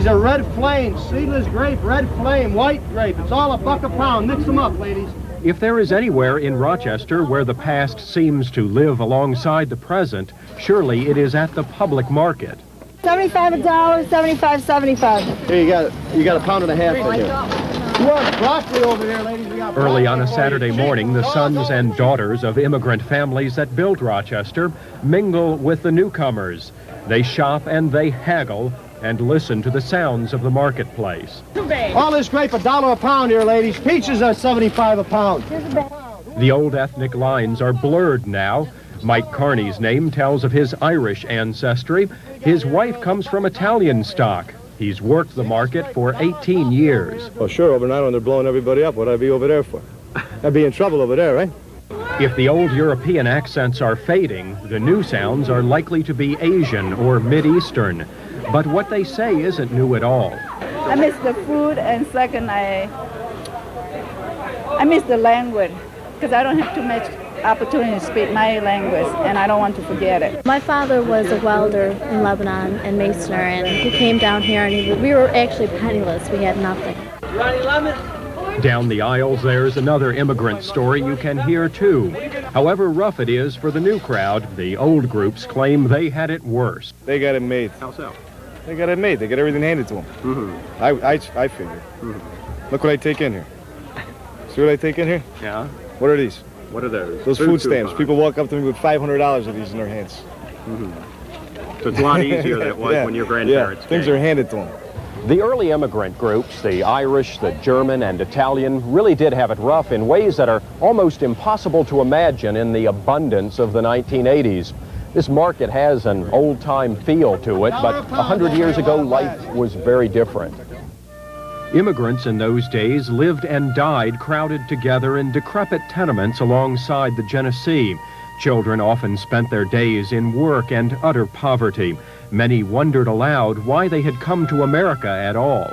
These are red flames, seedless grape, red flame, white grape. It's all $1 a pound. Mix them up, ladies. If there is anywhere in Rochester where the past seems to live alongside the present, surely it is at the public market. 75 a dollar, 75. Here, you got a pound and a half in here. Look, broccoli over there, ladies. We got Early on a Saturday morning, the sons and daughters of immigrant families that built Rochester mingle with the newcomers. They shop and they haggle and listen to the sounds of the marketplace. All this grape $1 a pound here, ladies. Peaches are 75 a pound. The old ethnic lines are blurred now. Mike Carney's name tells of his Irish ancestry. His wife comes from Italian stock. He's worked the market for 18 years. Well, sure, overnight when they're blowing everybody up, what'd I be over there for? I'd be in trouble over there, right? If the old European accents are fading, the new sounds are likely to be Asian or Mid-Eastern. But what they say isn't new at all. I miss the food, and second, I miss the language, because I don't have too much opportunity to speak my language, and I don't want to forget it. My father was a welder in Lebanon and masoner, and he came down here, and we were actually penniless. We had nothing. Down the aisles, there's another immigrant story you can hear, too. However rough it is for the new crowd, the old groups claim they had it worse. They got it made. How so? They got it made. They got everything handed to them. Mm-hmm. I figure. Look what I take in here. See what I take in here? Yeah? What are these? What are those? Those food stamps. People walk up to me with $500 of these in their hands. So it's a lot easier than it was when your grandparents came. Things are handed to them. The early immigrant groups, the Irish, the German, and Italian, really did have it rough in ways that are almost impossible to imagine in the abundance of the 1980s. This market has an old-time feel to it, but 100 years ago, life was very different. Immigrants in those days lived and died crowded together in decrepit tenements alongside the Genesee. Children often spent their days in work and utter poverty. Many wondered aloud why they had come to America at all.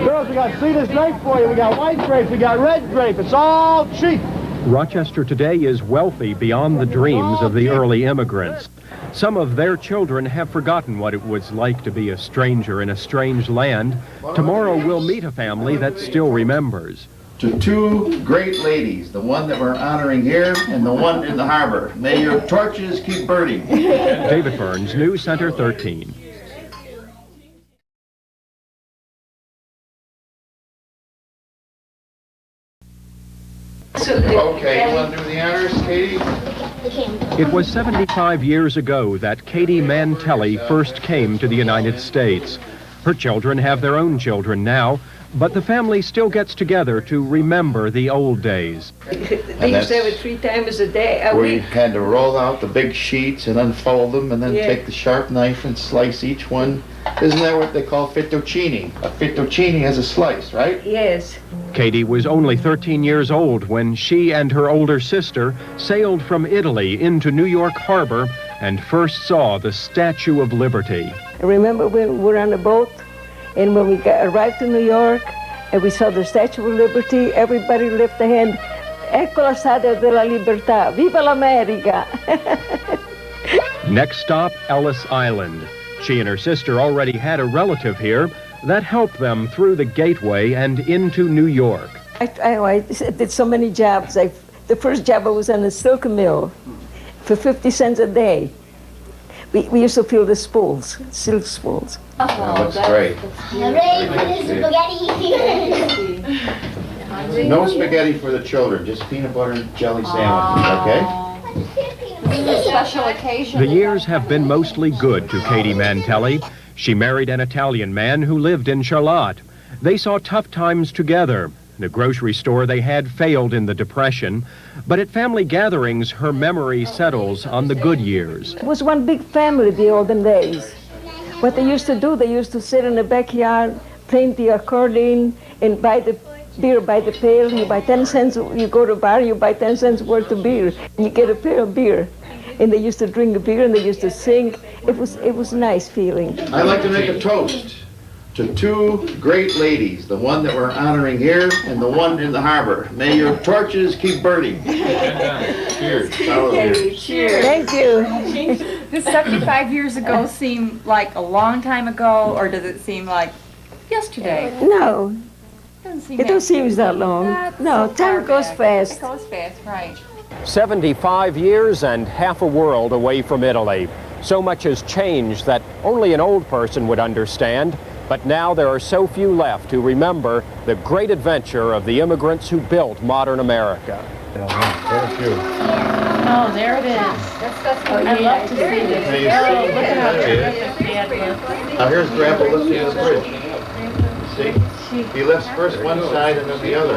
Girls, we got seedless grape for you. We got white grape. We got red grape. It's all cheap. Rochester today is wealthy beyond the dreams of the early immigrants. Some of their children have forgotten what it was like to be a stranger in a strange land. Tomorrow we'll meet a family that still remembers. To two great ladies, the one that we're honoring here and the one in the harbor. May your torches keep burning. David Burns, News Center 13. Okay, you want to do the honors, Katie? It was 75 years ago that Katie Mantelli first came to the United States. Her children have their own children now, but the family still gets together to remember the old days. They used to have it 3 times a day. We had to roll out the big sheets and unfold them and then take the sharp knife and slice each one. Isn't that what they call fettuccine? A fettuccine has a slice, right? Yes. Katie was only 13 years old when she and her older sister sailed from Italy into New York Harbor and first saw the Statue of Liberty. I remember when we were on a boat, and when we arrived in New York, and we saw the Statue of Liberty, everybody lifted a hand. Ecco la Statua della Libertà. Viva l'America! Next stop, Ellis Island. She and her sister already had a relative here that helped them through the gateway and into New York. I did so many jobs. The first job I was on a silk mill for 50 cents a day. We used to fill the spools, silk spools. Oh, that's great. No spaghetti for the children, just peanut butter and jelly sandwiches, okay? Special occasion. The years have been mostly good to Katie Mantelli. She married an Italian man who lived in Charlotte. They saw tough times together. The grocery store they had failed in the Depression, but at family gatherings, her memory settles on the good years. It was one big family the olden days. What they used to do, they used to sit in the backyard, playing the accordion, and buy the beer by the pail. You buy 10 cents, you go to a bar, you buy 10 cents worth of beer, and you get a pail of beer. And they used to drink the beer, and they used to sing. It was a nice feeling. I'd like to make a toast to two great ladies, the one that we're honoring here and the one in the harbor. May your torches keep burning. Cheers. Cheers. Thank you. Does 75 years ago seem like a long time ago, or does it seem like yesterday. No, Doesn't seem it don't seem that long. No, time goes fast. It goes fast, right. 75 years and half a world away from Italy. So much has changed that only an old person would understand, but now there are so few left who remember the great adventure of the immigrants who built modern America. Thank you. Oh, there it is. I love to see this. Oh, look at how terrific Dad looks. Now here's Grandpa lifting the bridge. See? He lifts first one side and then the other.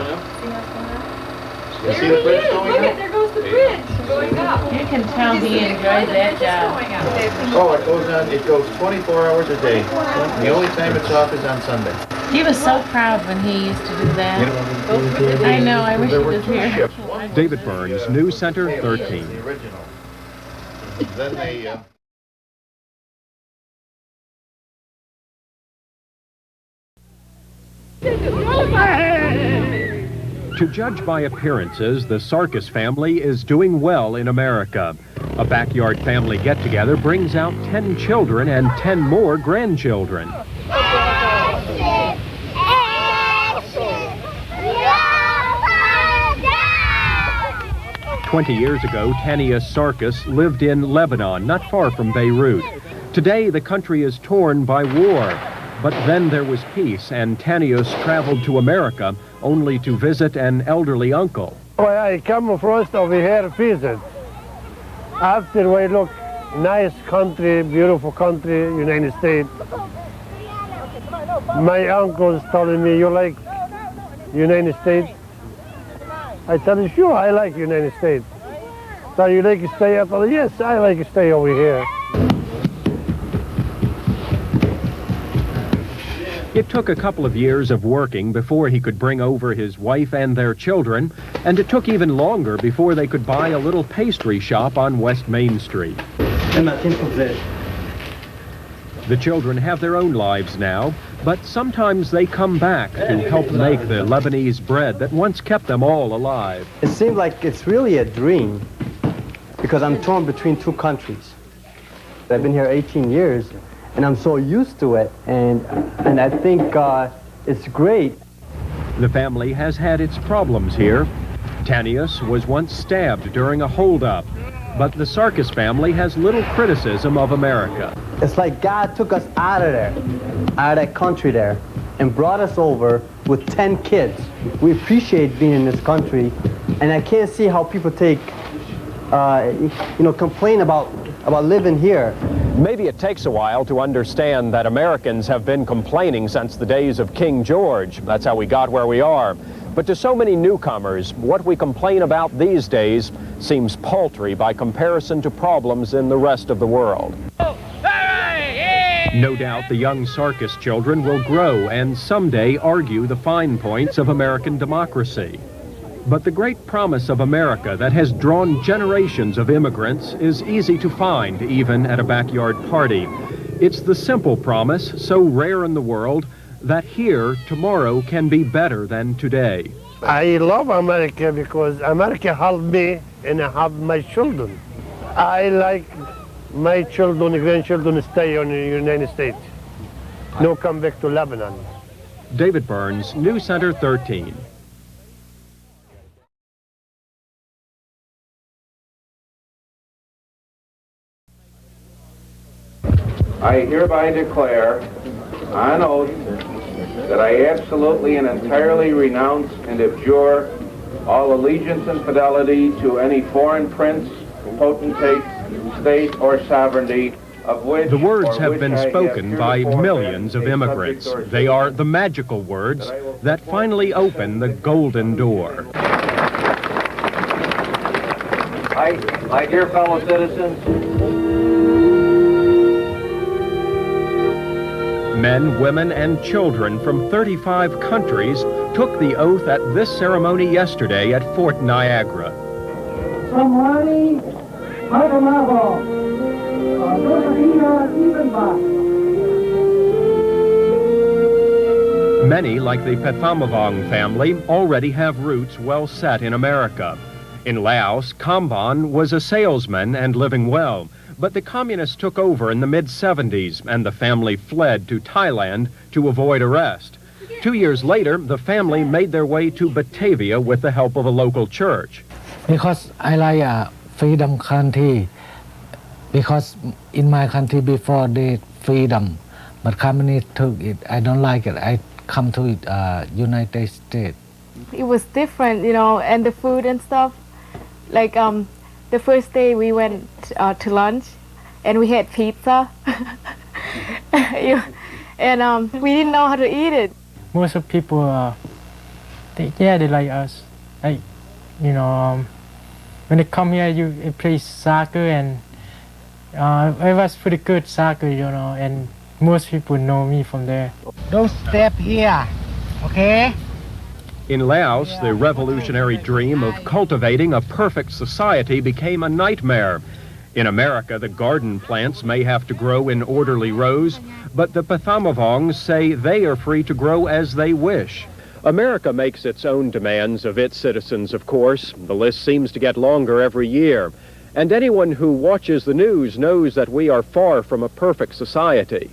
You see the bridge going up? There goes the bridge going up. You can tell he enjoyed that job. Oh, it goes on, it goes 24 hours a day. The only time it's off is on Sunday. He was so proud when he used to do that. I know, I wish he was here. David Burns, News Center 13. The original. Then they... To judge by appearances, the Sarkis family is doing well in America. A backyard family get-together brings out 10 children and 10 more grandchildren. 20 years ago, Tania Sarkis lived in Lebanon, not far from Beirut. Today, the country is torn by war. But then there was peace, and Tanius traveled to America only to visit an elderly uncle. Well, I come first over here to visit. After we look, nice country, beautiful country, United States. My uncle's telling me, you like United States? I tell him, sure, I like United States. So you like to stay? I tell him, yes, I like to stay over here. It took a couple of years of working before he could bring over his wife and their children, and it took even longer before they could buy a little pastry shop on West Main Street. The children have their own lives now, but sometimes they come back to help make the Lebanese bread that once kept them all alive. It seems like it's really a dream because I'm torn between two countries. I've been here 18 years. And I'm so used to it, and I think it's great. The family has had its problems here. Tanius was once stabbed during a holdup, but the Sarkis family has little criticism of America. It's like God took us out of there, out of that country there, and brought us over with 10 kids. We appreciate being in this country, and I can't see how people take, complain about living here. Maybe it takes a while to understand that Americans have been complaining since the days of King George. That's how we got where we are. But to so many newcomers, what we complain about these days seems paltry by comparison to problems in the rest of the world. No doubt the young Sarkis children will grow and someday argue the fine points of American democracy. But the great promise of America that has drawn generations of immigrants is easy to find even at a backyard party. It's the simple promise, so rare in the world, that here tomorrow can be better than today. I love America because America helped me and I helped my children. I like my children and grandchildren to stay in the United States. No come back to Lebanon. David Burns, News Center 13. I hereby declare on oath that I absolutely and entirely renounce and abjure all allegiance and fidelity to any foreign prince, potentate, state, or sovereignty of which... The words have been spoken by millions of immigrants. They are the magical words that finally open the golden door. My dear fellow citizens, men, women, and children from 35 countries took the oath at this ceremony yesterday at Fort Niagara. Many, like the Pethamavong family, already have roots well set in America. In Laos, Kamban was a salesman and living well. But the communists took over in the mid-70s, and the family fled to Thailand to avoid arrest. 2 years later, the family made their way to Batavia with the help of a local church. Because I like a freedom country. Because in my country before they freedom, but communists took it. I don't like it. I come to United States. It was different, you know, and the food and stuff. Like the first day we went to lunch, and we had pizza, and we didn't know how to eat it. Most of people, they like us. Like, you know, when they come here, you play soccer, and I was pretty good soccer, you know, and most people know me from there. Don't step here, okay? In Laos, the revolutionary dream of cultivating a perfect society became a nightmare. In America, the garden plants may have to grow in orderly rows, but the Pathamavongs say they are free to grow as they wish. America makes its own demands of its citizens, of course. The list seems to get longer every year. And anyone who watches the news knows that we are far from a perfect society.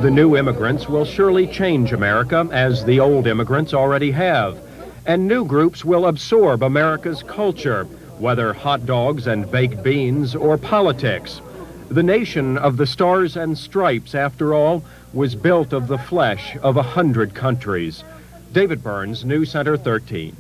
The new immigrants will surely change America, as the old immigrants already have. And new groups will absorb America's culture, whether hot dogs and baked beans or politics. The nation of the stars and stripes, after all, was built of the flesh of 100 countries. David Burns, News Center 13.